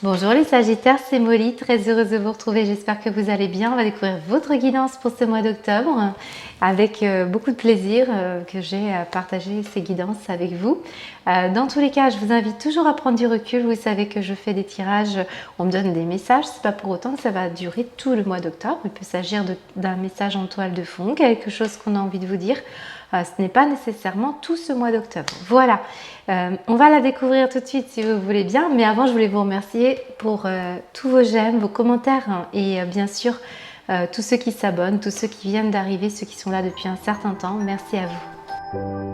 Bonjour les Sagittaires, c'est Molly, très heureuse de vous retrouver, j'espère que vous allez bien. On va découvrir votre guidance pour ce mois d'octobre avec beaucoup de plaisir que j'ai à partager ces guidances avec vous. Dans tous les cas, je vous invite toujours à prendre du recul. Vous savez que je fais des tirages, on me donne des messages, c'est pas pour autant que ça va durer tout le mois d'octobre. Il peut s'agir d'un message en toile de fond, quelque chose qu'on a envie de vous dire. Ce n'est pas nécessairement tout ce mois d'octobre. Voilà, on va la découvrir tout de suite si vous voulez bien, mais avant je voulais vous remercier pour tous vos j'aime, vos commentaires et bien sûr tous ceux qui s'abonnent, tous ceux qui viennent d'arriver, ceux qui sont là depuis un certain temps. Merci à vous.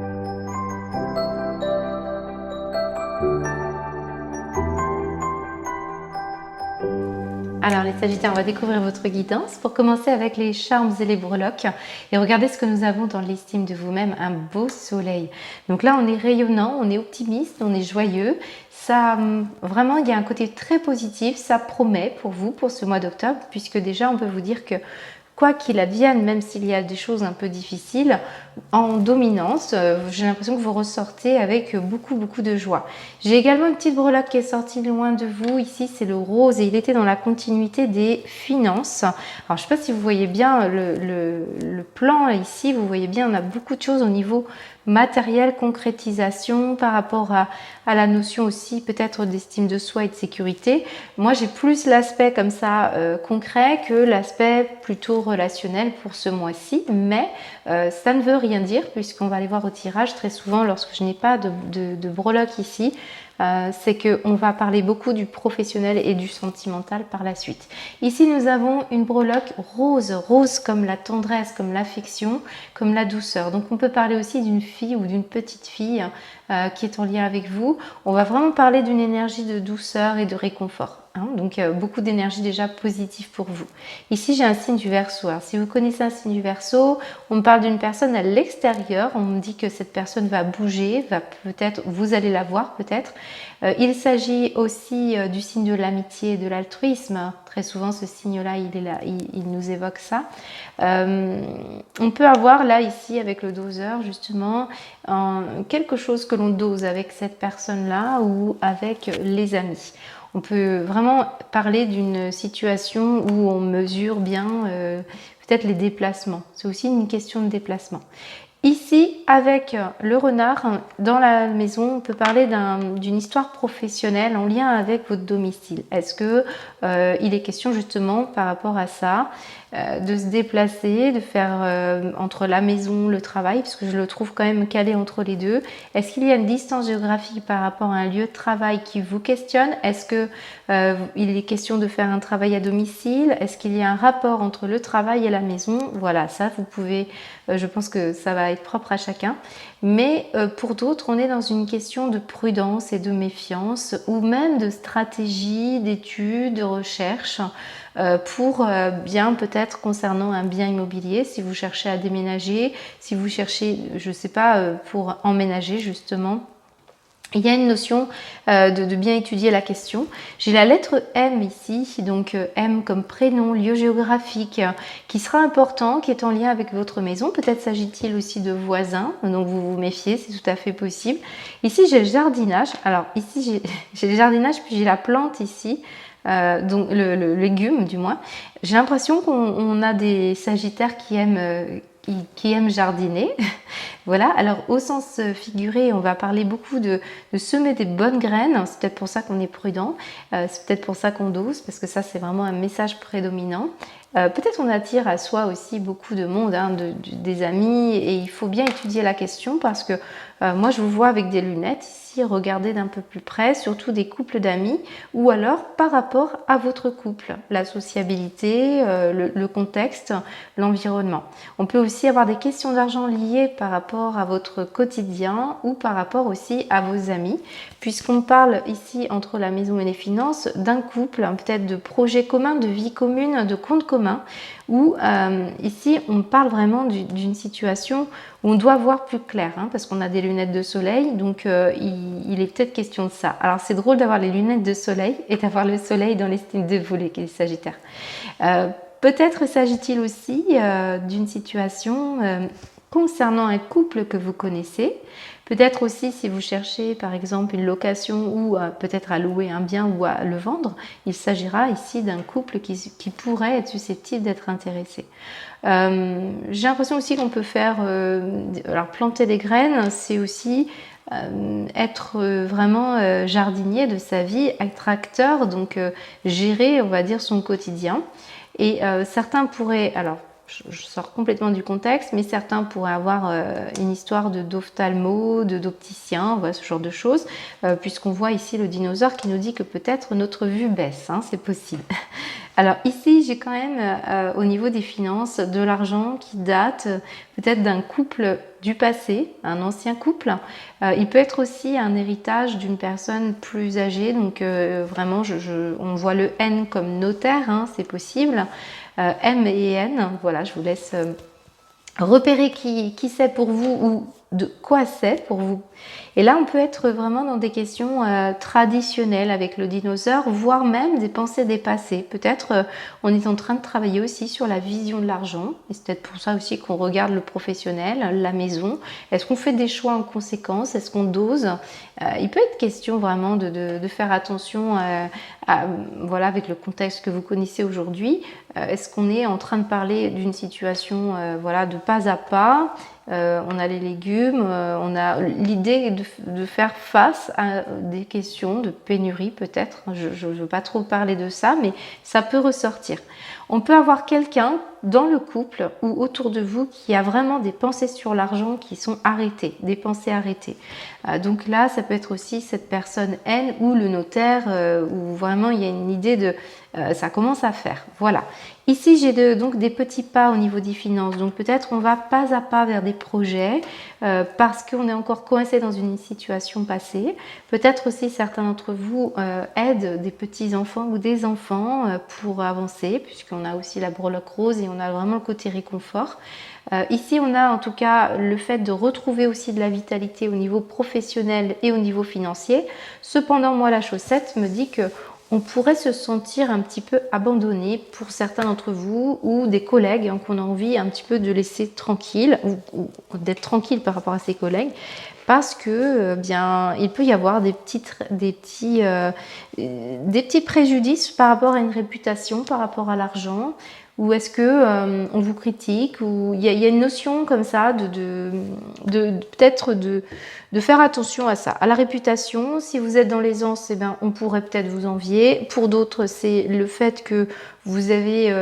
Alors les Sagittaires, on va découvrir votre guidance pour commencer avec les charmes et les breloques et regardez ce que nous avons dans l'estime de vous-même, un beau soleil. Donc là on est rayonnant, on est optimiste, on est joyeux, ça vraiment il y a un côté très positif, ça promet pour vous pour ce mois d'octobre puisque déjà on peut vous dire que quoi qu'il advienne, même s'il y a des choses un peu difficiles, en dominance, j'ai l'impression que vous ressortez avec beaucoup de joie. J'ai également une petite breloque qui est sortie loin de vous. Ici, c'est le rose et il était dans la continuité des finances. Alors, je ne sais pas si vous voyez bien le plan ici. Vous voyez bien, on a beaucoup de choses au niveau matériel, concrétisation par rapport à la notion aussi peut-être d'estime de soi et de sécurité. Moi, j'ai plus l'aspect comme ça concret que l'aspect plutôt relationnel pour ce mois-ci, mais ça ne veut rien dire puisqu'on va aller voir au tirage très souvent lorsque je n'ai pas de breloque ici. C'est qu'on va parler beaucoup du professionnel et du sentimental par la suite. Ici, nous avons une breloque rose, rose comme la tendresse, comme l'affection, comme la douceur. Donc, on peut parler aussi d'une fille ou d'une petite fille qui est en lien avec vous. On va vraiment parler d'une énergie de douceur et de réconfort. Donc, beaucoup d'énergie déjà positive pour vous. Ici, j'ai un signe du Verseau. Alors, si vous connaissez un signe du Verseau, on me parle d'une personne à l'extérieur. On me dit que cette personne va bouger, va peut-être, vous allez la voir peut-être. Il s'agit aussi du signe de l'amitié et de l'altruisme. Très souvent, ce signe-là, il est là, il nous évoque ça. On peut avoir là, ici, avec le doseur, justement, quelque chose que l'on dose avec cette personne-là ou avec les amis. On peut vraiment parler d'une situation où on mesure bien peut-être les déplacements. C'est aussi une question de déplacement. Ici, avec le renard, dans la maison, on peut parler d'une histoire professionnelle en lien avec votre domicile. Est-ce que il est question justement par rapport à ça, de se déplacer, de faire entre la maison, le travail, parce que je le trouve quand même calé entre les deux. Est-ce qu'il y a une distance géographique par rapport à un lieu de travail qui vous questionne? Est-ce que il est question de faire un travail à domicile? Est-ce qu'il y a un rapport entre le travail et la maison? Voilà, ça vous pouvez, je pense que ça va être propre à chacun. Mais pour d'autres, on est dans une question de prudence et de méfiance ou même de stratégie, d'études, de recherche pour bien peut-être concernant un bien immobilier, si vous cherchez à déménager, si vous cherchez, je ne sais pas, pour emménager justement. Il y a une notion de bien étudier la question. J'ai la lettre M ici, donc M comme prénom, lieu géographique, qui sera important, qui est en lien avec votre maison. Peut-être s'agit-il aussi de voisins, donc vous vous méfiez, c'est tout à fait possible. Ici, j'ai le jardinage. Alors ici, j'ai le jardinage, puis j'ai la plante ici. Donc le légume du moins. J'ai l'impression qu'on a des sagittaires qui aiment jardiner. Voilà, alors au sens figuré, on va parler beaucoup de semer des bonnes graines. C'est peut-être pour ça qu'on est prudent, c'est peut-être pour ça qu'on dose, parce que ça c'est vraiment un message prédominant. Peut-être on attire à soi aussi beaucoup de monde, des amis, et il faut bien étudier la question parce que moi je vous vois avec des lunettes ici, regardez d'un peu plus près, surtout des couples d'amis, ou alors par rapport à votre couple, la sociabilité, le contexte, l'environnement. On peut aussi avoir des questions d'argent liées par rapport à votre quotidien ou par rapport aussi à vos amis, puisqu'on parle ici entre la maison et les finances d'un couple, peut-être de projets communs, de vie commune, de comptes communs, où ici on parle vraiment d'une situation où on doit voir plus clair, parce qu'on a des lunettes de soleil, donc il est peut-être question de ça. Alors c'est drôle d'avoir les lunettes de soleil et d'avoir le soleil dans l'estime de vous, les Sagittaires. Peut-être s'agit-il aussi d'une situation concernant un couple que vous connaissez, Peut-être aussi si vous cherchez par exemple une location ou peut-être à louer un bien ou à le vendre, il s'agira ici d'un couple qui pourrait être susceptible d'être intéressé. J'ai l'impression aussi qu'on peut faire, alors planter des graines, c'est aussi être vraiment jardinier de sa vie, être acteur, donc gérer, on va dire, son quotidien. Et certains pourraient, alors je sors complètement du contexte, mais certains pourraient avoir une histoire d'ophtalmo, d'opticien, voilà, ce genre de choses, puisqu'on voit ici le dinosaure qui nous dit que peut-être notre vue baisse, hein, c'est possible. Alors ici, j'ai quand même au niveau des finances de l'argent qui date peut-être d'un couple du passé, un ancien couple. Il peut être aussi un héritage d'une personne plus âgée, donc vraiment on voit le N comme notaire, hein, c'est possible. M et N, voilà, je vous laisse repérer qui c'est pour vous ou de quoi c'est pour vous. Et là, on peut être vraiment dans des questions traditionnelles avec le dinosaure, voire même des pensées dépassées. Peut-être on est en train de travailler aussi sur la vision de l'argent. Et c'est peut-être pour ça aussi qu'on regarde le professionnel, la maison. Est-ce qu'on fait des choix en conséquence? Est-ce qu'on dose? Il peut être question vraiment de faire attention voilà, avec le contexte que vous connaissez aujourd'hui. Est-ce qu'on est en train de parler d'une situation voilà, de pas à pas? On a les légumes, on a l'idée de faire face à des questions de pénurie peut-être. Je ne veux pas trop parler de ça, mais ça peut ressortir. On peut avoir quelqu'un dans le couple ou autour de vous qui a vraiment des pensées sur l'argent qui sont arrêtées, des pensées arrêtées. Donc là, ça peut être aussi cette personne N ou le notaire où vraiment il y a une idée de ça commence à faire. Voilà. Ici, j'ai donc des petits pas au niveau des finances. Donc peut-être on va pas à pas vers des projets parce qu'on est encore coincé dans une situation passée. Peut-être aussi certains d'entre vous aident des petits-enfants ou des enfants pour avancer, puisqu'on a aussi la breloque rose et on a vraiment le côté réconfort. Ici, on a en tout cas le fait de retrouver aussi de la vitalité au niveau professionnel et au niveau financier. Cependant, moi, la chaussette me dit que on pourrait se sentir un petit peu abandonné pour certains d'entre vous ou des collègues hein, qu'on a envie un petit peu de laisser tranquille ou d'être tranquille par rapport à ses collègues parce que bien il peut y avoir des petits préjudices par rapport à une réputation, par rapport à l'argent. Ou est-ce que on vous critique? Ou il y a une notion comme ça peut-être de faire attention à ça, à la réputation. Si vous êtes dans l'aisance, eh ben, on pourrait peut-être vous envier. Pour d'autres, c'est le fait que vous avez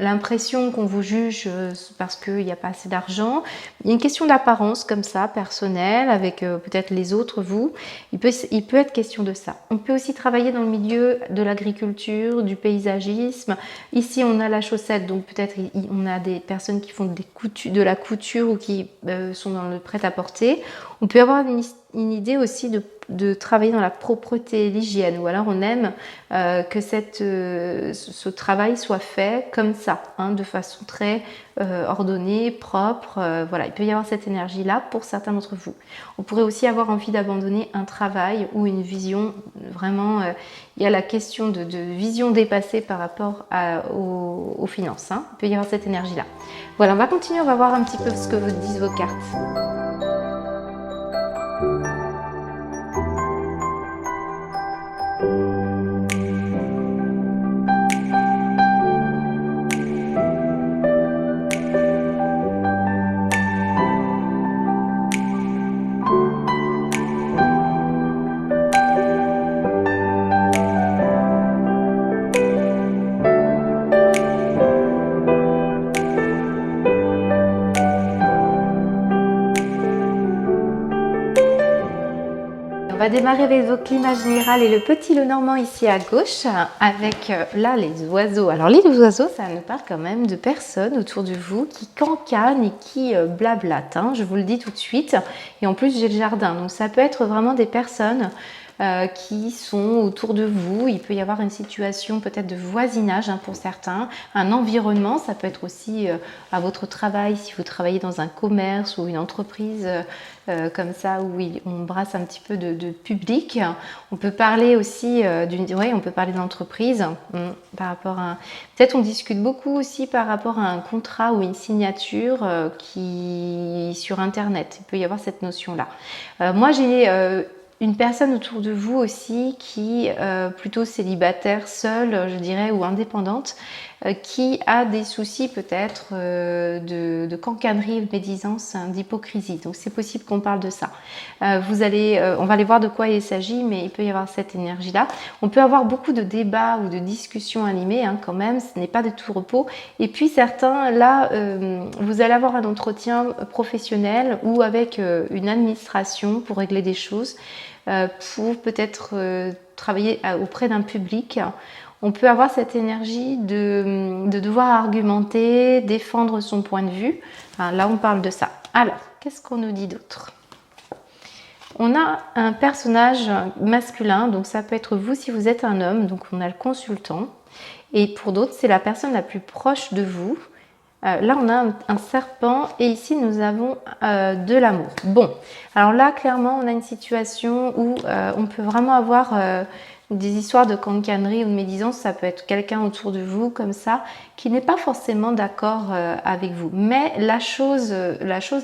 l'impression qu'on vous juge parce qu'il n'y a pas assez d'argent. Il y a une question d'apparence comme ça, personnelle, avec peut-être les autres, vous. Il peut être question de ça. On peut aussi travailler dans le milieu de l'agriculture, du paysagisme. Ici, on a la chaussette, donc peut-être on a des personnes qui font de la couture ou qui sont dans le prêt-à-porter. On peut avoir une idée aussi de travailler dans la propreté et l'hygiène, ou alors on aime que ce travail soit fait comme ça, hein, de façon très ordonnée, propre. Voilà, il peut y avoir cette énergie-là pour certains d'entre vous. On pourrait aussi avoir envie d'abandonner un travail ou une vision vraiment. Il y a la question de vision dépassée par rapport aux finances. Hein. Il peut y avoir cette énergie-là. Voilà, on va continuer, on va voir un petit peu ce que vous disent vos cartes. On va démarrer avec vos climats généraux et le petit Lenormand ici à gauche avec là les oiseaux. Alors les oiseaux, ça nous parle quand même de personnes autour de vous qui cancanent et qui blablatent. Hein, je vous le dis tout de suite. Et en plus j'ai le jardin, donc ça peut être vraiment des personnes qui sont autour de vous. Il peut y avoir une situation peut-être de voisinage pour certains, un environnement, ça peut être aussi à votre travail, si vous travaillez dans un commerce ou une entreprise comme ça où on brasse un petit peu de public. On peut parler aussi on peut parler d'entreprise par rapport à peut-être on discute beaucoup aussi par rapport à un contrat ou une signature qui sur internet. Il peut y avoir cette notion là. Moi j'ai une personne autour de vous aussi qui plutôt célibataire, seule, je dirais, ou indépendante, qui a des soucis peut-être de cancanerie, de médisance, d'hypocrisie. Donc c'est possible qu'on parle de ça. On va aller voir de quoi il s'agit, mais il peut y avoir cette énergie-là. On peut avoir beaucoup de débats ou de discussions animées quand même, ce n'est pas de tout repos. Et puis certains, là, vous allez avoir un entretien professionnel ou avec une administration pour régler des choses. Pour peut-être travailler auprès d'un public. On peut avoir cette énergie de devoir argumenter, défendre son point de vue. Là, on parle de ça. Alors, qu'est-ce qu'on nous dit d'autre? On a un personnage masculin, donc ça peut être vous si vous êtes un homme, donc on a le consultant. Et pour d'autres, c'est la personne la plus proche de vous. Là, on a un serpent et ici, nous avons de l'amour. Bon, alors là, clairement, on a une situation où on peut vraiment avoir des histoires de cancanerie ou de médisance. Ça peut être quelqu'un autour de vous comme ça qui n'est pas forcément d'accord avec vous. Mais la chose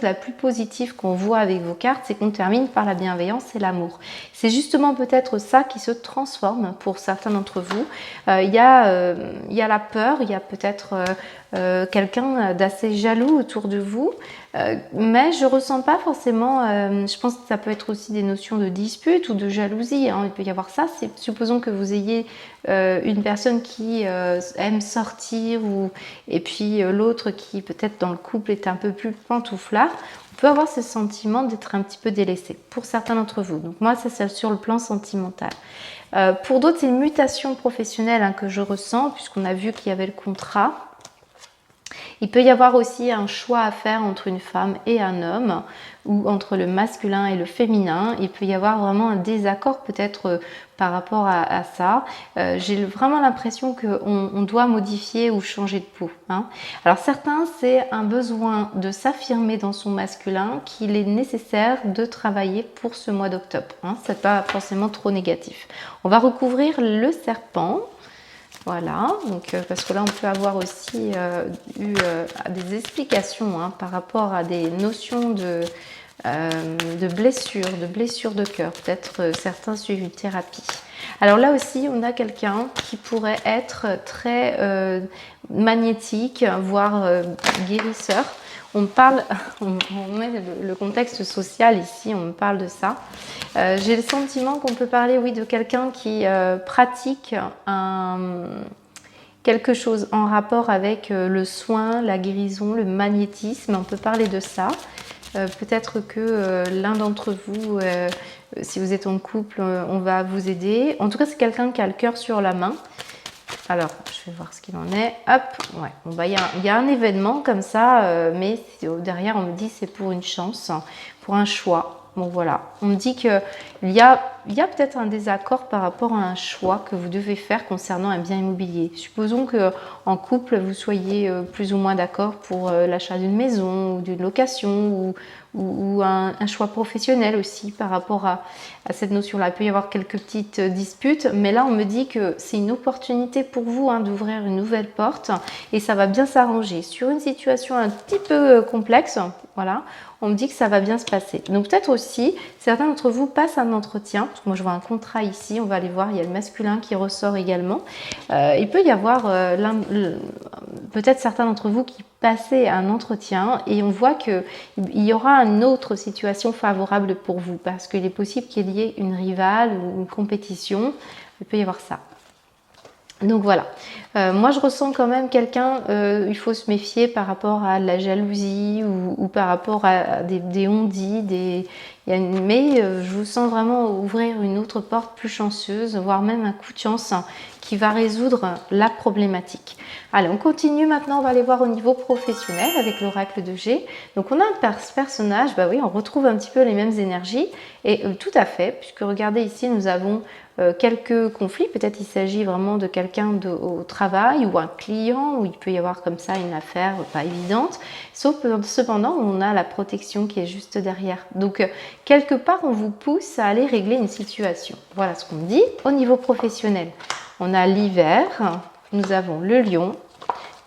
la plus positive qu'on voit avec vos cartes, c'est qu'on termine par la bienveillance et l'amour. C'est justement peut-être ça qui se transforme pour certains d'entre vous. Il y a la peur, il y a peut-être quelqu'un d'assez jaloux autour de vous, mais je ressens pas forcément, je pense que ça peut être aussi des notions de dispute ou de jalousie, il peut y avoir ça. Supposons que vous ayez une personne qui aime sortir et puis l'autre qui peut-être dans le couple est un peu plus pantouflard. On peut avoir ce sentiment d'être un petit peu délaissé pour certains d'entre vous. Donc moi, ça c'est sur le plan sentimental. Pour d'autres, c'est une mutation professionnelle que je ressens puisqu'on a vu qu'il y avait le contrat. Il peut y avoir aussi un choix à faire entre une femme et un homme ou entre le masculin et le féminin. Il peut y avoir vraiment un désaccord peut-être par rapport à ça. J'ai vraiment l'impression qu'on doit modifier ou changer de peau. Alors certains, c'est un besoin de s'affirmer dans son masculin qu'il est nécessaire de travailler pour ce mois d'octobre. C'est pas forcément trop négatif. On va recouvrir le serpent. Voilà, donc parce que là on peut avoir aussi eu des explications par rapport à des notions de blessures de cœur. Peut-être certains suivent une thérapie. Alors là aussi, on a quelqu'un qui pourrait être très magnétique, voire guérisseur. On met le contexte social ici, on parle de ça. J'ai le sentiment qu'on peut parler, oui, de quelqu'un qui pratique quelque chose en rapport avec le soin, la guérison, le magnétisme. On peut parler de ça. Peut-être que l'un d'entre vous, si vous êtes en couple, on va vous aider. En tout cas, c'est quelqu'un qui a le cœur sur la main. Alors, je vais voir ce qu'il en est. Hop, ouais. Bon, bah, y a un événement comme ça, mais derrière, on me dit c'est pour une chance, pour un choix. Bon, voilà. On me dit qu'il y a peut-être un désaccord par rapport à un choix que vous devez faire concernant un bien immobilier. Supposons qu'en couple, vous soyez plus ou moins d'accord pour l'achat d'une maison ou d'une location ou un choix professionnel aussi par rapport à cette notion-là. Il peut y avoir quelques petites disputes, mais là, on me dit que c'est une opportunité pour vous d'ouvrir une nouvelle porte et ça va bien s'arranger. Sur une situation un petit peu complexe, voilà, on me dit que ça va bien se passer. Donc peut-être aussi, certains d'entre vous passent un entretien, parce que moi je vois un contrat ici, on va aller voir, il y a le masculin qui ressort également. Il peut y avoir peut-être certains d'entre vous qui passez un entretien et on voit qu'il y aura une autre situation favorable pour vous, parce qu'il est possible qu'il y ait une rivale ou une compétition, il peut y avoir ça. Donc voilà, moi je ressens quand même quelqu'un, il faut se méfier par rapport à la jalousie ou par rapport à des on-dit, mais je vous sens vraiment ouvrir une autre porte plus chanceuse, voire même un coup de chance qui va résoudre la problématique. Allez, on continue maintenant, on va aller voir au niveau professionnel avec l'oracle de G. Donc on a un personnage, bah oui, on retrouve un petit peu les mêmes énergies et tout à fait, puisque regardez ici, nous avons quelques conflits, peut-être il s'agit vraiment de quelqu'un au travail ou un client où il peut y avoir comme ça une affaire pas évidente, sauf cependant on a la protection qui est juste derrière. Donc quelque part on vous pousse à aller régler une situation. Voilà ce qu'on dit. Au niveau professionnel, on a l'hiver, nous avons le lion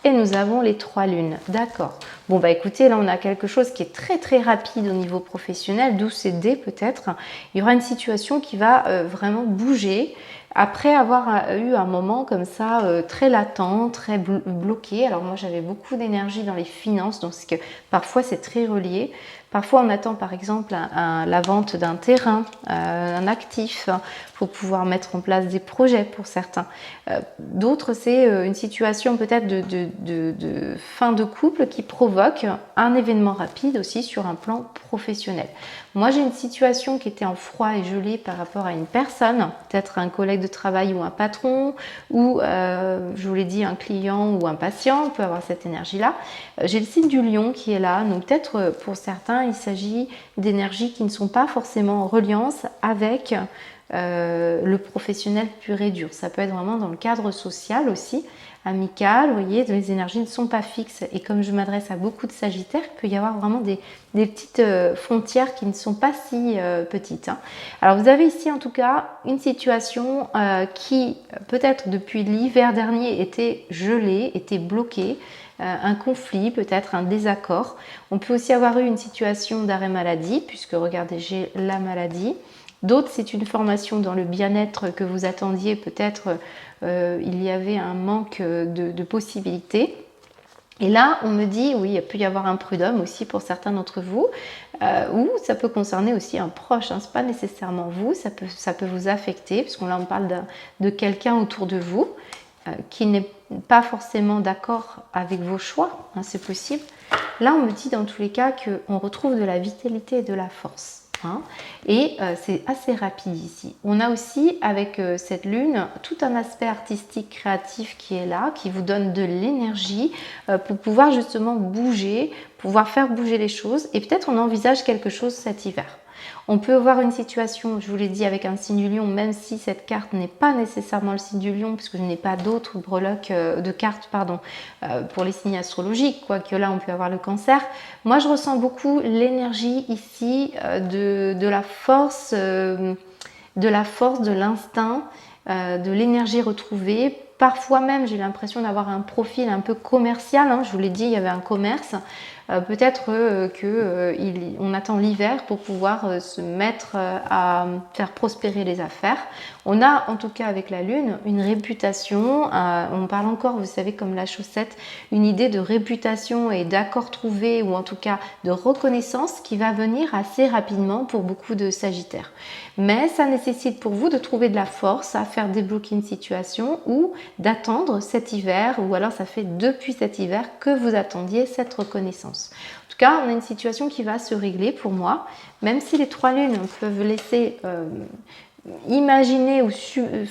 et nous avons les 3 lunes. D'accord. Bon, bah écoutez, là on a quelque chose qui est très rapide au niveau professionnel, d'où c'est D peut-être. Il y aura une situation qui va vraiment bouger après avoir eu un moment comme ça très latent, très bloqué. Alors moi j'avais beaucoup d'énergie dans les finances, donc que parfois c'est très relié. Parfois on attend par exemple la vente d'un terrain, un actif, pour pouvoir mettre en place des projets pour certains. D'autres c'est une situation peut-être de fin de couple qui provoque un événement rapide aussi sur un plan professionnel. Moi j'ai une situation qui était en froid et gelé par rapport à une personne, peut-être un collègue de travail ou un patron, ou je vous l'ai dit un client ou un patient, on peut avoir cette énergie-là. J'ai le signe du lion qui est là, donc peut-être pour certains il s'agit d'énergies qui ne sont pas forcément en reliance avec le professionnel pur et dur. Ça peut être vraiment dans le cadre social aussi, amical, vous voyez, les énergies ne sont pas fixes. Et comme je m'adresse à beaucoup de Sagittaires, il peut y avoir vraiment des petites frontières qui ne sont pas si petites. Alors vous avez ici en tout cas une situation qui peut-être depuis l'hiver dernier était gelée, était bloquée, un conflit, peut-être un désaccord. On peut aussi avoir eu une situation d'arrêt maladie, puisque regardez, j'ai la maladie. D'autres, c'est une formation dans le bien-être que vous attendiez, peut-être il y avait un manque de possibilités. Et là, on me dit, oui, il peut y avoir un prud'homme aussi pour certains d'entre vous, ou ça peut concerner aussi un proche, hein, ce n'est pas nécessairement vous, ça peut vous affecter, puisqu'on là on parle de quelqu'un autour de vous qui n'est pas forcément d'accord avec vos choix, hein, c'est possible. Là, on me dit dans tous les cas qu'on retrouve de la vitalité et de la force. Et c'est assez rapide ici. On a aussi avec cette lune tout un aspect artistique créatif qui est là, qui vous donne de l'énergie pour pouvoir justement bouger, pouvoir faire bouger les choses et peut-être on envisage quelque chose cet hiver. On peut avoir une situation, je vous l'ai dit, avec un signe du lion, même si cette carte n'est pas nécessairement le signe du lion, puisque je n'ai pas d'autres breloques de cartes pour les signes astrologiques, quoique là on peut avoir le cancer. Moi je ressens beaucoup l'énergie ici de la force, de l'instinct, de l'énergie retrouvée. Parfois même j'ai l'impression d'avoir un profil un peu commercial, hein, je vous l'ai dit, il y avait un commerce. Peut-être qu'on attend l'hiver pour pouvoir se mettre à faire prospérer les affaires. On a en tout cas avec la lune une réputation, on parle encore, vous savez, comme la chaussette, une idée de réputation et d'accord trouvé ou en tout cas de reconnaissance qui va venir assez rapidement pour beaucoup de Sagittaires. Mais ça nécessite pour vous de trouver de la force à faire débloquer une situation ou d'attendre cet hiver, ou alors ça fait depuis cet hiver que vous attendiez cette reconnaissance. En tout cas, on a une situation qui va se régler pour moi, même si les 3 lunes peuvent laisser imaginer,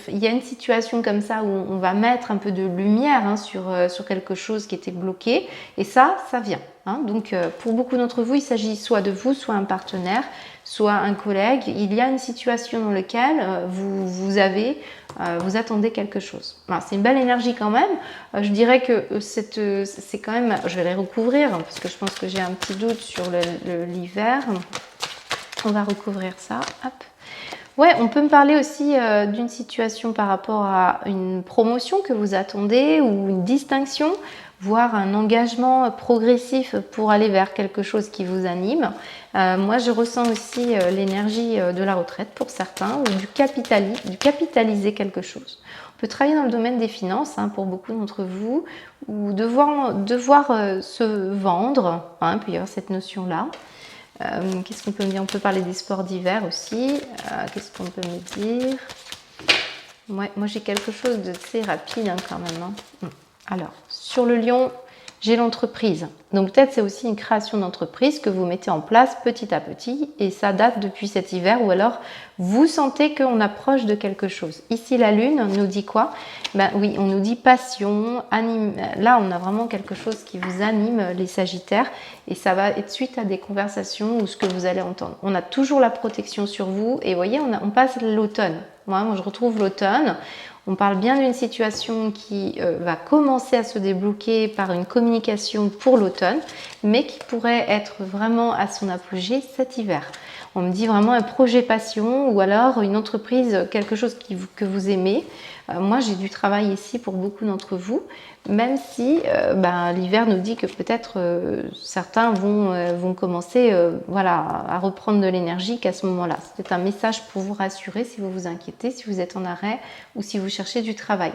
il y a une situation comme ça où on va mettre un peu de lumière sur quelque chose qui était bloqué, et ça vient. Donc pour beaucoup d'entre vous, il s'agit soit de vous, soit un partenaire, soit un collègue. Il y a une situation dans laquelle vous attendez quelque chose. C'est une belle énergie quand même. Je dirais que c'est quand même, je vais les recouvrir parce que je pense que j'ai un petit doute sur l'hiver. On va recouvrir ça. Hop. Ouais, on peut me parler aussi d'une situation par rapport à une promotion que vous attendez ou une distinction, voire un engagement progressif pour aller vers quelque chose qui vous anime. Moi, je ressens aussi l'énergie de la retraite pour certains ou du capitaliser quelque chose. On peut travailler dans le domaine des finances pour beaucoup d'entre vous ou devoir se vendre. Il peut y avoir cette notion-là. Qu'est-ce qu'on peut me dire? On peut parler des sports d'hiver aussi. Qu'est-ce qu'on peut me dire? Ouais, moi j'ai quelque chose de très rapide quand même. Alors, sur le lion, j'ai l'entreprise. Donc peut-être c'est aussi une création d'entreprise que vous mettez en place petit à petit et ça date depuis cet hiver ou alors vous sentez qu'on approche de quelque chose. Ici la lune nous dit quoi? Ben oui, on nous dit passion, anime. Là on a vraiment quelque chose qui vous anime les Sagittaires et ça va être suite à des conversations ou ce que vous allez entendre. On a toujours la protection sur vous et vous voyez on passe l'automne. Moi je retrouve l'automne. On parle bien d'une situation qui va commencer à se débloquer par une communication pour l'automne, mais qui pourrait être vraiment à son apogée cet hiver. On me dit vraiment un projet passion ou alors une entreprise, quelque chose que vous aimez. Moi, j'ai du travail ici pour beaucoup d'entre vous, même si l'hiver nous dit que peut-être certains vont commencer voilà, à reprendre de l'énergie qu'à ce moment-là. C'est un message pour vous rassurer si vous vous inquiétez, si vous êtes en arrêt ou si vous cherchez du travail.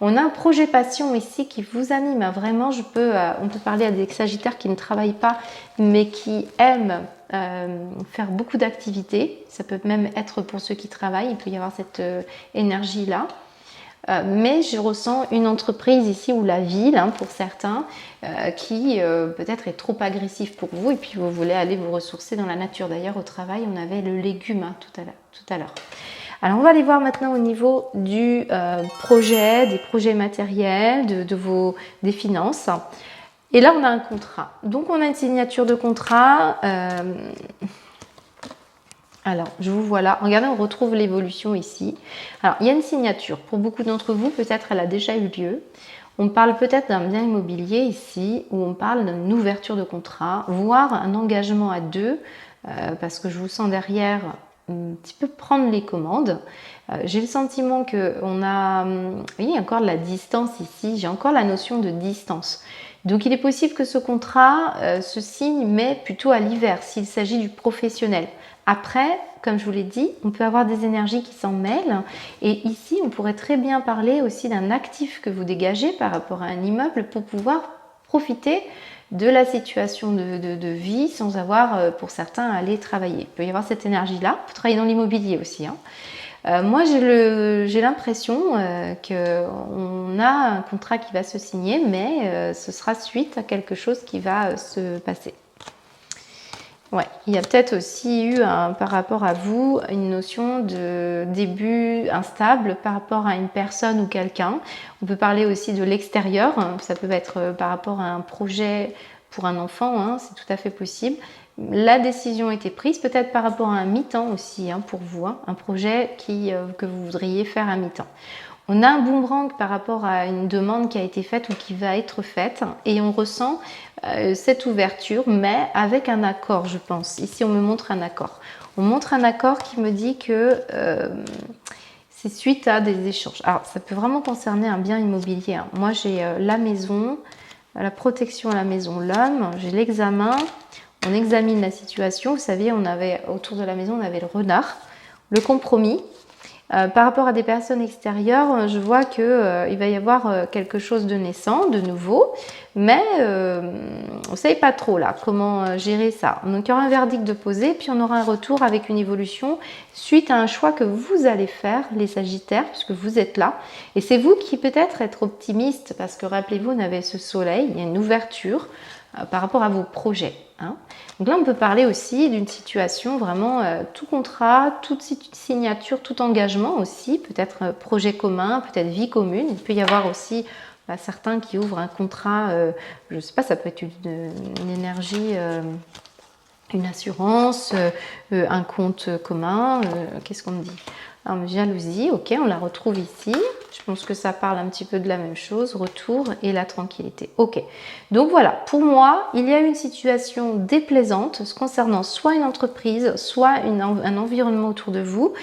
On a un projet passion ici qui vous anime. Hein, vraiment, on peut parler à des Sagittaires qui ne travaillent pas, mais qui aiment faire beaucoup d'activités. Ça peut même être pour ceux qui travaillent, il peut y avoir cette énergie-là. Mais je ressens une entreprise ici ou la ville, hein, pour certains, qui peut-être est trop agressif pour vous et puis vous voulez aller vous ressourcer dans la nature. D'ailleurs, au travail, on avait le légume tout à l'heure. Alors, on va aller voir maintenant au niveau du projet, des projets matériels, des finances. Et là, on a un contrat. Donc, on a une signature de contrat. Alors, je vous vois là. Regardez, on retrouve l'évolution ici. Alors, il y a une signature. Pour beaucoup d'entre vous, peut-être elle a déjà eu lieu. On parle peut-être d'un bien immobilier ici, où on parle d'une ouverture de contrat, voire un engagement à deux, parce que je vous sens derrière un petit peu prendre les commandes. J'ai le sentiment qu'on a, vous voyez, encore de la distance ici. J'ai encore la notion de distance. Donc, il est possible que ce contrat se signe, mais plutôt à l'hiver, s'il s'agit du professionnel. Après, comme je vous l'ai dit, on peut avoir des énergies qui s'en mêlent. Et ici, on pourrait très bien parler aussi d'un actif que vous dégagez par rapport à un immeuble pour pouvoir profiter de la situation de vie sans avoir, pour certains, à aller travailler. Il peut y avoir cette énergie-là. Vous travaillez dans l'immobilier aussi. Hein. Moi, j'ai l'impression qu'on a un contrat qui va se signer, mais ce sera suite à quelque chose qui va se passer. Ouais, il y a peut-être aussi eu, par rapport à vous, une notion de début instable par rapport à une personne ou quelqu'un. On peut parler aussi de l'extérieur, ça peut être par rapport à un projet pour un enfant, hein, c'est tout à fait possible. La décision a été prise, peut-être par rapport à un mi-temps aussi, hein, pour vous, hein, un projet que vous voudriez faire à mi-temps. On a un boomerang par rapport à une demande qui a été faite ou qui va être faite et on ressent cette ouverture, mais avec un accord, je pense. Ici, on me montre un accord. On montre un accord qui me dit que c'est suite à des échanges. Alors, ça peut vraiment concerner un bien immobilier. Hein. Moi, j'ai la maison, la protection à la maison, l'homme, j'ai l'examen. On examine la situation. Vous savez, autour de la maison, on avait le renard, le compromis. Par rapport à des personnes extérieures, je vois qu'il va y avoir quelque chose de naissant, de nouveau, mais on ne sait pas trop là comment gérer ça. Donc il y aura un verdict de posé, puis on aura un retour avec une évolution suite à un choix que vous allez faire, les Sagittaires, puisque vous êtes là. Et c'est vous qui peut-être être optimiste, parce que rappelez-vous, on avait ce soleil, il y a une ouverture par rapport à vos projets. Hein. Donc là, on peut parler aussi d'une situation vraiment tout contrat, toute signature, tout engagement aussi, peut-être projet commun, peut-être vie commune. Il peut y avoir aussi certains qui ouvrent un contrat, je ne sais pas, ça peut être une énergie, une assurance, un compte commun, qu'est-ce qu'on me dit? Alors, jalousie, ok, on la retrouve ici. Je pense que ça parle un petit peu de la même chose, retour et la tranquillité. Ok, donc voilà, pour moi, il y a une situation déplaisante concernant soit une entreprise, soit un environnement autour de vous,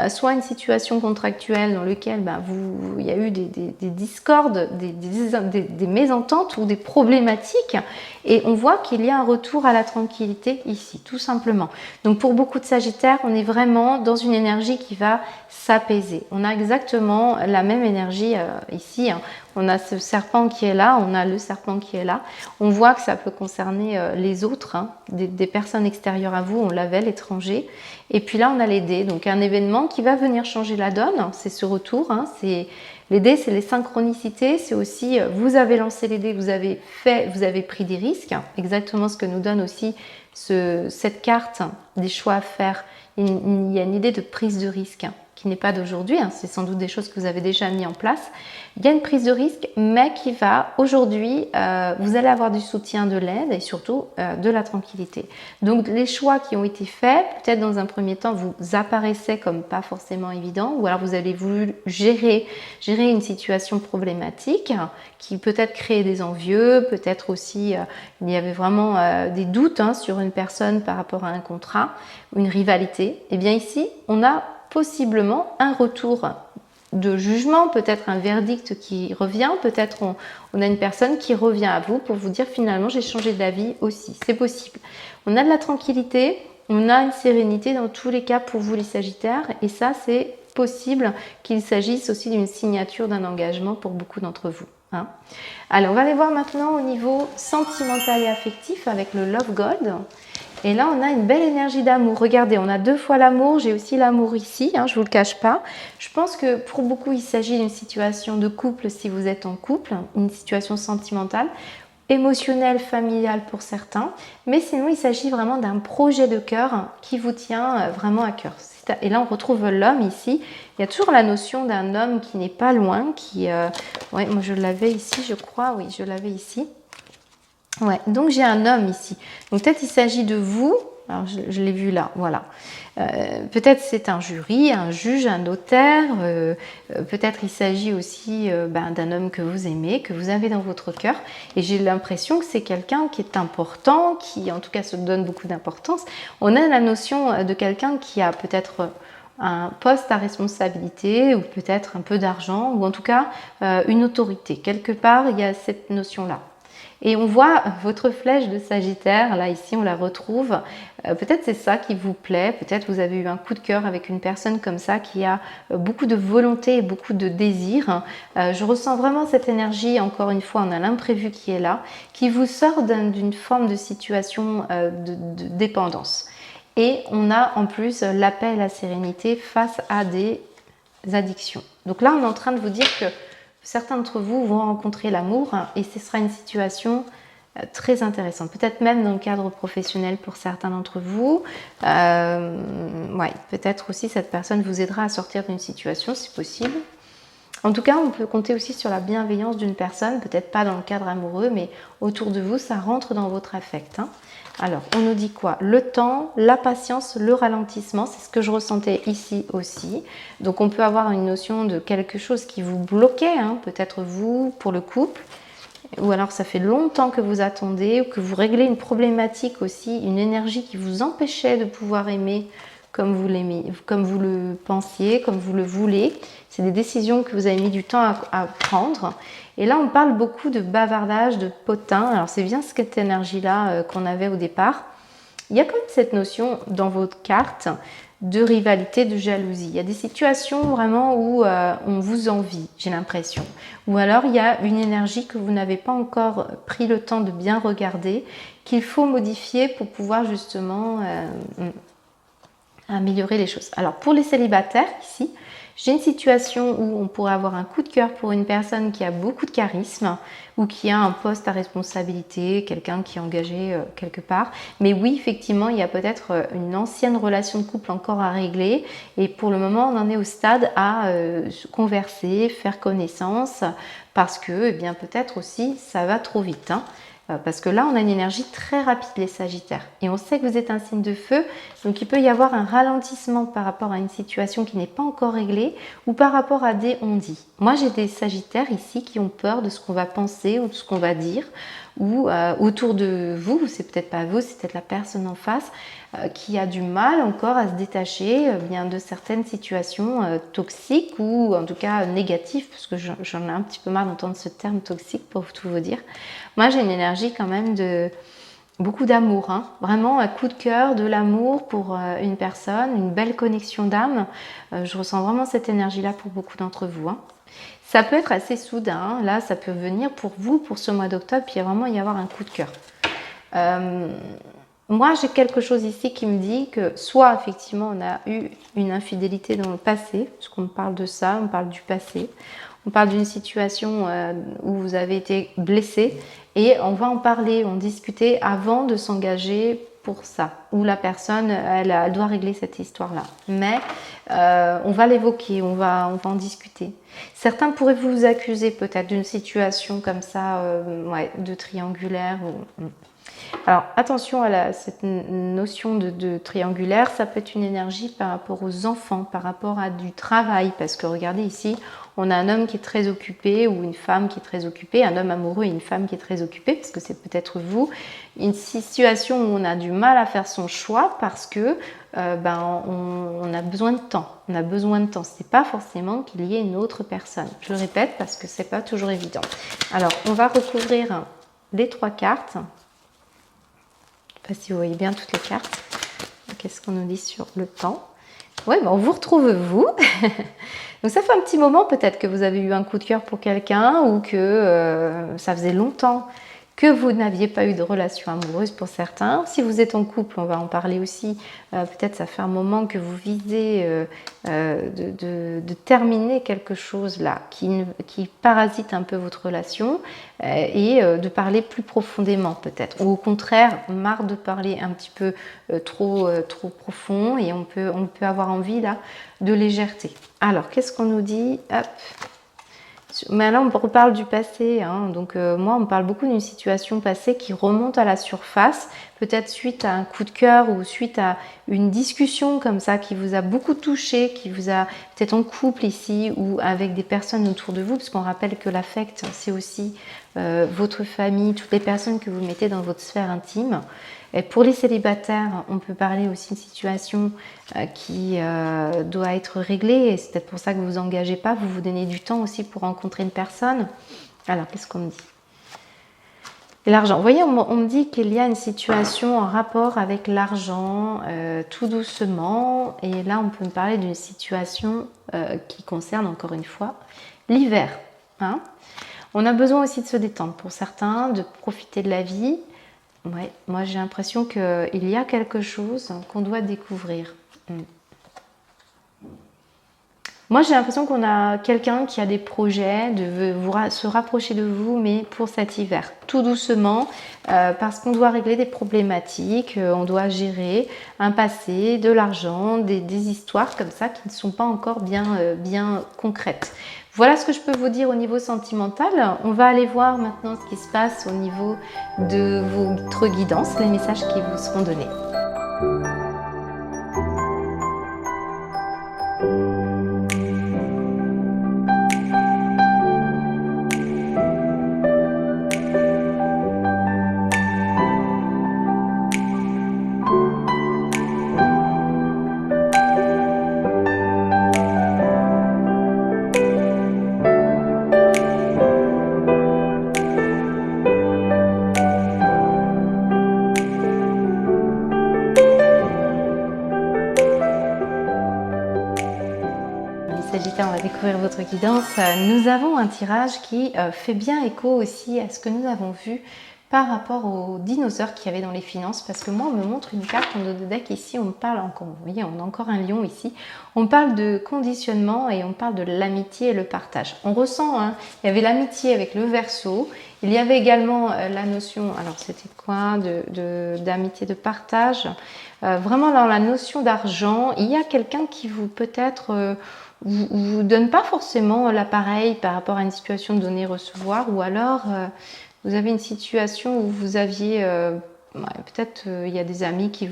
soit une situation contractuelle dans laquelle il y a eu des discordes, des mésententes ou des problématiques. Et on voit qu'il y a un retour à la tranquillité ici, tout simplement. Donc pour beaucoup de Sagittaires, on est vraiment dans une énergie qui va s'apaiser. On a exactement la même énergie ici. Hein. On a ce serpent qui est là, on a le serpent qui est là. On voit que ça peut concerner les autres, hein, des personnes extérieures à vous. On l'avait, l'étranger. Et puis là, on a les dés. Donc un événement qui va venir changer la donne. C'est ce retour, hein, c'est Les dés, c'est les synchronicités, c'est aussi vous avez lancé les dés, vous avez pris des risques, exactement ce que nous donne aussi cette carte des choix à faire. Il y a une idée de prise de risque qui n'est pas d'aujourd'hui, c'est sans doute des choses que vous avez déjà mis en place. Il y a une prise de risque, mais qui va aujourd'hui, vous allez avoir du soutien, de l'aide et surtout de la tranquillité. Donc les choix qui ont été faits, peut-être dans un premier temps, vous apparaissaient comme pas forcément évidents, ou alors vous avez voulu gérer une situation problématique qui peut-être créait des envieux, peut-être aussi il y avait vraiment des doutes sur une personne par rapport à un contrat, une rivalité. Et bien ici, on a possiblement un retour de jugement, peut-être un verdict qui revient, peut-être on a une personne qui revient à vous pour vous dire finalement j'ai changé d'avis aussi, c'est possible. On a de la tranquillité, on a une sérénité dans tous les cas pour vous les Sagittaires et ça c'est possible qu'il s'agisse aussi d'une signature d'un engagement pour beaucoup d'entre vous. Alors on va aller voir maintenant au niveau sentimental et affectif avec le Love God. Et là, on a une belle énergie d'amour. Regardez, on a 2 fois l'amour. J'ai aussi l'amour ici, je ne vous le cache pas. Je pense que pour beaucoup, il s'agit d'une situation de couple si vous êtes en couple, une situation sentimentale, émotionnelle, familiale pour certains. Mais sinon, il s'agit vraiment d'un projet de cœur qui vous tient vraiment à cœur. Et là, on retrouve l'homme ici. Il y a toujours la notion d'un homme qui n'est pas loin, moi, je l'avais ici, je crois. Oui, je l'avais ici. Ouais, donc j'ai un homme ici. Donc peut-être il s'agit de vous. Alors je l'ai vu là, voilà. Peut-être c'est un jury, un juge, un notaire. Peut-être il s'agit aussi d'un homme que vous aimez, que vous avez dans votre cœur. Et j'ai l'impression que c'est quelqu'un qui est important, qui en tout cas se donne beaucoup d'importance. On a la notion de quelqu'un qui a peut-être un poste à responsabilité ou peut-être un peu d'argent ou en tout cas une autorité. Quelque part, il y a cette notion-là. Et on voit votre flèche de Sagittaire, là ici on la retrouve, peut-être c'est ça qui vous plaît, peut-être vous avez eu un coup de cœur avec une personne comme ça qui a beaucoup de volonté et beaucoup de désir. Je ressens vraiment cette énergie, encore une fois on a l'imprévu qui est là, qui vous sort d'une forme de situation de dépendance. Et on a en plus l'appel à la sérénité face à des addictions. Donc là on est en train de vous dire que certains d'entre vous vont rencontrer l'amour et ce sera une situation très intéressante. Peut-être même dans le cadre professionnel pour certains d'entre vous. Peut-être aussi cette personne vous aidera à sortir d'une situation, c'est possible. En tout cas, on peut compter aussi sur la bienveillance d'une personne, peut-être pas dans le cadre amoureux, mais autour de vous, ça rentre dans votre affect. Alors, on nous dit quoi? Le temps, la patience, le ralentissement, c'est ce que je ressentais ici aussi. Donc, on peut avoir une notion de quelque chose qui vous bloquait, peut-être vous, pour le couple, ou alors ça fait longtemps que vous attendez, ou que vous réglez une problématique aussi, une énergie qui vous empêchait de pouvoir aimer comme vous l'aimez, comme vous le pensiez, comme vous le voulez. C'est des décisions que vous avez mis du temps à prendre. Et là, on parle beaucoup de bavardage, de potin. Alors, c'est bien cette énergie-là qu'on avait au départ. Il y a quand même cette notion dans votre carte de rivalité, de jalousie. Il y a des situations vraiment où on vous envie, j'ai l'impression. Ou alors, il y a une énergie que vous n'avez pas encore pris le temps de bien regarder, qu'il faut modifier pour pouvoir justement améliorer les choses. Alors, pour les célibataires, ici, j'ai une situation où on pourrait avoir un coup de cœur pour une personne qui a beaucoup de charisme ou qui a un poste à responsabilité, quelqu'un qui est engagé quelque part. Mais oui, effectivement, il y a peut-être une ancienne relation de couple encore à régler. Et pour le moment, on en est au stade à converser, faire connaissance, parce que peut-être aussi, ça va trop vite. Parce que là, on a une énergie très rapide, les Sagittaires. Et on sait que vous êtes un signe de feu, donc il peut y avoir un ralentissement par rapport à une situation qui n'est pas encore réglée ou par rapport à des on-dit. Moi, j'ai des Sagittaires ici qui ont peur de ce qu'on va penser ou de ce qu'on va dire ou autour de vous, c'est peut-être pas vous, c'est peut-être la personne en face qui a du mal encore à se détacher de certaines situations toxiques ou en tout cas négatives, parce que j'en ai un petit peu marre d'entendre ce terme toxique pour tout vous dire. Moi, j'ai une énergie quand même de beaucoup d'amour, vraiment un coup de cœur, de l'amour pour une personne, une belle connexion d'âme. Je ressens vraiment cette énergie-là pour beaucoup d'entre vous. Ça peut être assez soudain, là ça peut venir pour vous, pour ce mois d'octobre, puis vraiment y avoir un coup de cœur. Moi j'ai quelque chose ici qui me dit que soit effectivement on a eu une infidélité dans le passé, parce qu'on parle de ça, on parle du passé, On parle d'une situation où vous avez été blessé et on va en parler, en discuter avant de s'engager pour ça, où la personne, elle doit régler cette histoire-là. Mais on va l'évoquer, on va en discuter. Certains pourraient vous accuser peut-être d'une situation comme ça, ouais, de triangulaire. Alors attention à cette notion de triangulaire, ça peut être une énergie par rapport aux enfants, par rapport à du travail, parce que regardez ici, on a un homme qui est très occupé ou une femme qui est très occupée, un homme amoureux et une femme qui est très occupée, parce que c'est peut-être vous, une situation où on a du mal à faire son choix parce que on a besoin de temps. On a besoin de temps. Ce n'est pas forcément qu'il y ait une autre personne. Je le répète parce que ce n'est pas toujours évident. Alors, on va recouvrir les 3 cartes. Je ne sais pas si vous voyez bien toutes les cartes. Qu'est-ce qu'on nous dit sur le temps? Oui, on vous retrouve vous. Donc ça fait un petit moment peut-être que vous avez eu un coup de cœur pour quelqu'un ou que ça faisait longtemps que vous n'aviez pas eu de relation amoureuse pour certains. Si vous êtes en couple, on va en parler aussi. Peut-être ça fait un moment que vous visez de terminer quelque chose là qui parasite un peu votre relation et de parler plus profondément peut-être. Ou au contraire, marre de parler un petit peu trop profond et on peut avoir envie là de légèreté. Alors, qu'est-ce qu'on nous dit? Hop. Mais là, on reparle du passé. Hein. Donc, moi, on me parle beaucoup d'une situation passée qui remonte à la surface, peut-être suite à un coup de cœur ou suite à une discussion comme ça qui vous a beaucoup touché, qui vous a peut-être en couple ici ou avec des personnes autour de vous, parce qu'on rappelle que l'affect, c'est aussi votre famille, toutes les personnes que vous mettez dans votre sphère intime. Et pour les célibataires, on peut parler aussi d'une situation qui doit être réglée. Et c'est peut-être pour ça que vous ne vous engagez pas. Vous vous donnez du temps aussi pour rencontrer une personne. Alors, qu'est-ce qu'on me dit? L'argent. Vous voyez, on me dit qu'il y a une situation en rapport avec l'argent, tout doucement. Et là, on peut me parler d'une situation qui concerne, encore une fois, l'hiver. Hein. On a besoin aussi de se détendre pour certains, de profiter de la vie. Ouais, moi j'ai l'impression qu'il y a quelque chose qu'on doit découvrir. Moi j'ai l'impression qu'on a quelqu'un qui a des projets, de se rapprocher de vous, mais pour cet hiver, tout doucement, parce qu'on doit régler des problématiques, on doit gérer un passé, de l'argent, des histoires comme ça qui ne sont pas encore bien concrètes. Voilà ce que je peux vous dire au niveau sentimental. On va aller voir maintenant ce qui se passe au niveau de votre guidance, les messages qui vous seront donnés. Sagittaire, on va découvrir votre guidance. Nous avons un tirage qui fait bien écho aussi à ce que nous avons vu par rapport aux dinosaures qu'il y avait dans les finances, parce que moi on me montre une carte en dos de deck ici, on me parle encore, vous voyez on a encore un lion ici, on parle de conditionnement et on parle de l'amitié et le partage. On ressent, hein, il y avait l'amitié avec le Verseau, il y avait également la notion, alors c'était quoi, d'amitié, de partage, vraiment dans la notion d'argent, il y a quelqu'un qui vous peut-être... vous donne pas forcément l'appareil par rapport à une situation de donner-recevoir, ou alors vous avez une situation où vous aviez peut-être il y a des amis qui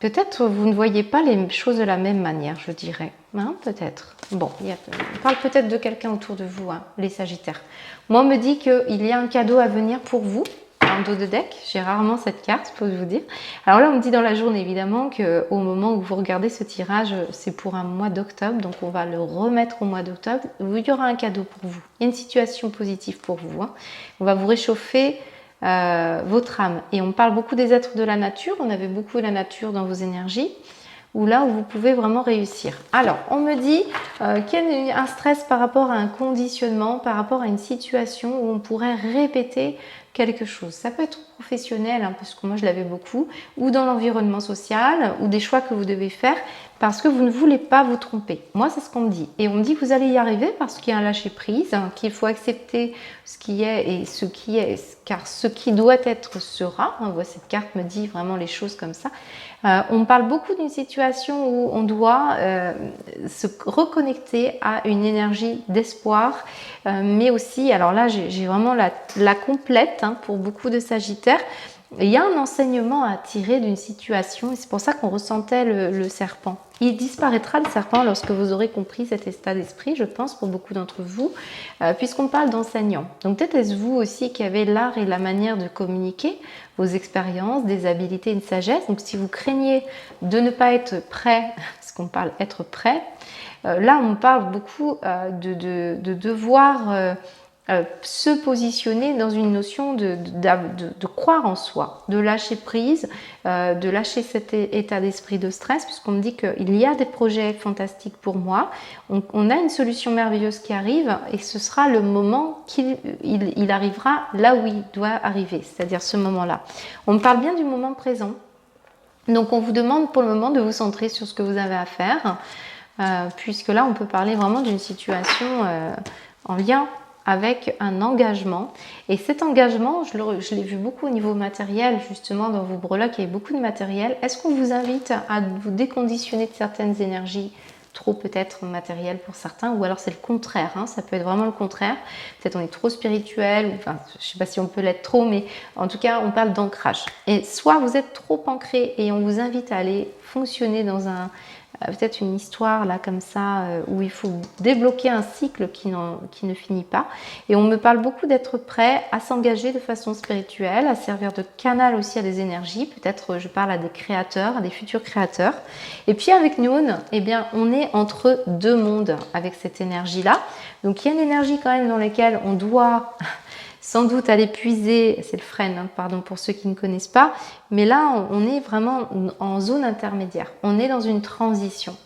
peut-être vous ne voyez pas les choses de la même manière, je dirais, hein, peut-être. Bon, on parle peut-être de quelqu'un autour de vous, hein, les Sagittaires. Moi, on me dit qu'il y a un cadeau à venir pour vous. En dos de deck, j'ai rarement cette carte, faut vous dire. Alors là, on me dit dans la journée, évidemment, qu'au moment où vous regardez ce tirage, c'est pour un mois d'octobre, donc on va le remettre au mois d'octobre. Il y aura un cadeau pour vous. Il y a une situation positive pour vous. Hein. On va vous réchauffer votre âme. Et on parle beaucoup des êtres de la nature. On avait beaucoup la nature dans vos énergies. Où là où vous pouvez vraiment réussir. Alors, on me dit qu'il y a un stress par rapport à un conditionnement, par rapport à une situation où on pourrait répéter quelque chose. Ça peut être professionnel, hein, parce que moi je l'avais beaucoup, ou dans l'environnement social, ou des choix que vous devez faire parce que vous ne voulez pas vous tromper. Moi, c'est ce qu'on me dit. Et on me dit que vous allez y arriver parce qu'il y a un lâcher-prise, hein, qu'il faut accepter ce qui est et ce qui est, car ce qui doit être sera. Hein, cette carte me dit vraiment les choses comme ça. On parle beaucoup d'une situation où on doit se reconnecter à une énergie d'espoir, mais aussi, alors là, j'ai vraiment la complète, hein, pour beaucoup de Sagittaires. Il y a un enseignement à tirer d'une situation et c'est pour ça qu'on ressentait le serpent. Il disparaîtra le serpent lorsque vous aurez compris cet état d'esprit, je pense, pour beaucoup d'entre vous, puisqu'on parle d'enseignant. Donc peut-être est-ce vous aussi qui avez l'art et la manière de communiquer vos expériences, des habiletés, une sagesse. Donc si vous craignez de ne pas être prêt, parce qu'on parle être prêt, là on parle beaucoup de devoir... se positionner dans une notion de croire en soi, de lâcher prise, de lâcher cet état d'esprit de stress, puisqu'on me dit qu'il y a des projets fantastiques pour moi, on a une solution merveilleuse qui arrive et ce sera le moment qu'il arrivera là où il doit arriver, c'est-à-dire ce moment-là. On me parle bien du moment présent, donc on vous demande pour le moment de vous centrer sur ce que vous avez à faire, puisque là on peut parler vraiment d'une situation en lien avec un engagement. Et cet engagement, je l'ai vu beaucoup au niveau matériel, justement dans vos breloques, il y a beaucoup de matériel. Est-ce qu'on vous invite à vous déconditionner de certaines énergies trop peut-être matérielles pour certains, ou alors c'est le contraire, hein, ça peut être vraiment le contraire. Peut-être on est trop spirituel, ou, enfin je ne sais pas si on peut l'être trop, mais en tout cas on parle d'ancrage. Et soit vous êtes trop ancré et on vous invite à aller fonctionner dans peut-être une histoire là comme ça où il faut débloquer un cycle qui ne finit pas, et on me parle beaucoup d'être prêt à s'engager de façon spirituelle, à servir de canal aussi à des énergies, peut-être je parle à des créateurs, à des futurs créateurs. Et puis avec Noon, eh bien on est entre deux mondes avec cette énergie là, donc il y a une énergie quand même dans laquelle on doit sans doute aller puiser, c'est le frêne, hein, pardon pour ceux qui ne connaissent pas, mais là on est vraiment en zone intermédiaire, on est dans une transition.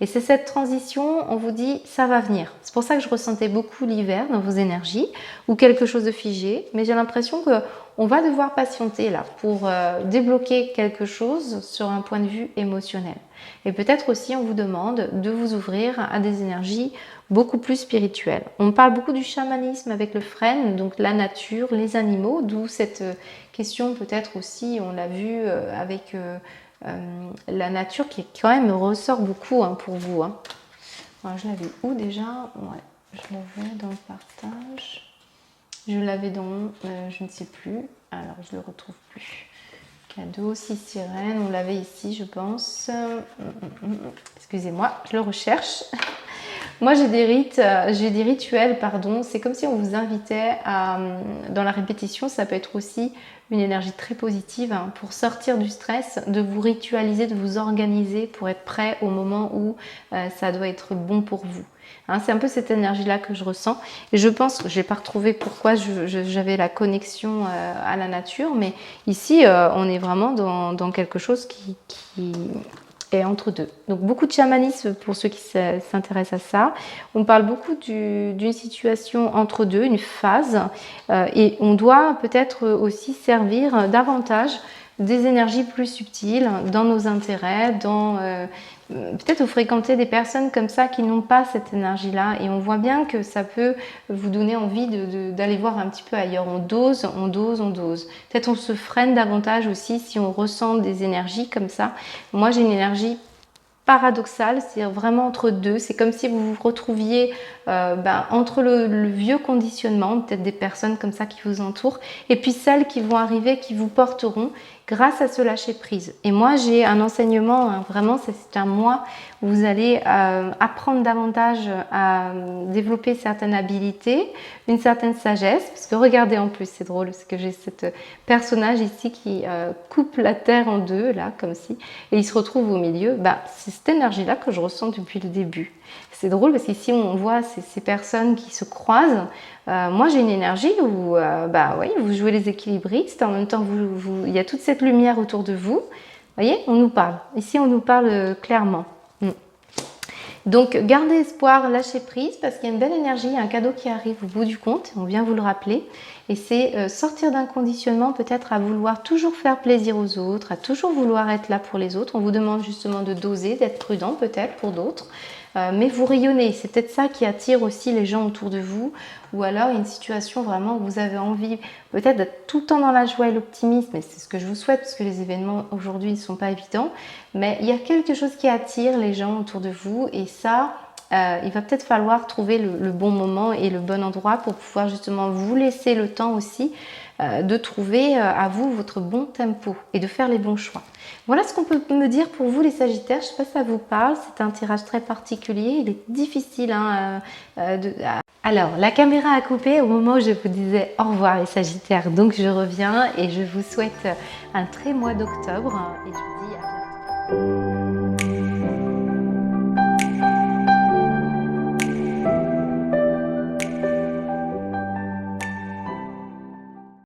Et c'est cette transition, on vous dit, ça va venir. C'est pour ça que je ressentais beaucoup l'hiver dans vos énergies, ou quelque chose de figé, mais j'ai l'impression qu'on va devoir patienter là pour débloquer quelque chose sur un point de vue émotionnel. Et peut-être aussi on vous demande de vous ouvrir à des énergies beaucoup plus spirituelles. On parle beaucoup du chamanisme avec le frêne, donc la nature, les animaux, d'où cette question peut-être aussi, on l'a vu avec... la nature qui quand même ressort beaucoup, hein, pour vous. Hein. Alors, je l'avais où déjà? Ouais, je l'avais dans le partage. Je l'avais dans... je ne sais plus. Alors, je le retrouve plus. Cadeau, 6 sirènes. On l'avait ici, je pense. Excusez-moi, je le recherche. Moi, j'ai des rites, j'ai des rituels, pardon. C'est comme si on vous invitait à... Dans la répétition, ça peut être aussi une énergie très positive, hein, pour sortir du stress, de vous ritualiser, de vous organiser pour être prêt au moment où ça doit être bon pour vous. Hein, c'est un peu cette énergie-là que je ressens. Et je pense que je n'ai pas retrouvé pourquoi j'avais la connexion à la nature, mais ici, on est vraiment dans quelque chose qui est entre deux. Donc beaucoup de chamanisme pour ceux qui s'intéressent à ça. On parle beaucoup d'une situation entre deux, une phase, et on doit peut-être aussi servir davantage des énergies plus subtiles dans nos intérêts, peut-être vous fréquentez des personnes comme ça qui n'ont pas cette énergie-là, et on voit bien que ça peut vous donner envie d'aller voir un petit peu ailleurs. On dose, on dose, on dose. Peut-être on se freine davantage aussi si on ressent des énergies comme ça. Moi, j'ai une énergie paradoxal, c'est vraiment entre deux. C'est comme si vous vous retrouviez entre le vieux conditionnement, peut-être des personnes comme ça qui vous entourent, et puis celles qui vont arriver, qui vous porteront grâce à ce lâcher prise. Et moi, j'ai un enseignement, hein, vraiment, c'est un mois où vous allez apprendre davantage à développer certaines habilités, une certaine sagesse, parce que regardez en plus, c'est drôle, c'est que j'ai ce personnage ici qui coupe la terre en deux, là, comme si, et il se retrouve au milieu. C'est cette énergie-là que je ressens depuis le début. C'est drôle parce qu'ici, on voit ces personnes qui se croisent. Moi, j'ai une énergie où oui, vous jouez les équilibristes, en même temps, il y a toute cette lumière autour de vous. Vous voyez, on nous parle. Ici, on nous parle clairement. Donc gardez espoir, lâchez prise parce qu'il y a une belle énergie, il y a un cadeau qui arrive au bout du compte, on vient vous le rappeler. Et c'est sortir d'un conditionnement peut-être à vouloir toujours faire plaisir aux autres, à toujours vouloir être là pour les autres. On vous demande justement de doser, d'être prudent peut-être pour d'autres. Mais vous rayonnez, c'est peut-être ça qui attire aussi les gens autour de vous, ou alors une situation vraiment où vous avez envie peut-être d'être tout le temps dans la joie et l'optimisme, et c'est ce que je vous souhaite parce que les événements aujourd'hui ne sont pas évidents, mais il y a quelque chose qui attire les gens autour de vous et ça, il va peut-être falloir trouver le bon moment et le bon endroit pour pouvoir justement vous laisser le temps aussi de trouver à vous votre bon tempo et de faire les bons choix. Voilà ce qu'on peut me dire pour vous les Sagittaires. Je ne sais pas si ça vous parle, c'est un tirage très particulier, il est difficile. Alors, la caméra a coupé au moment où je vous disais au revoir les Sagittaires, donc je reviens et je vous souhaite un très mois d'octobre et je vous dis à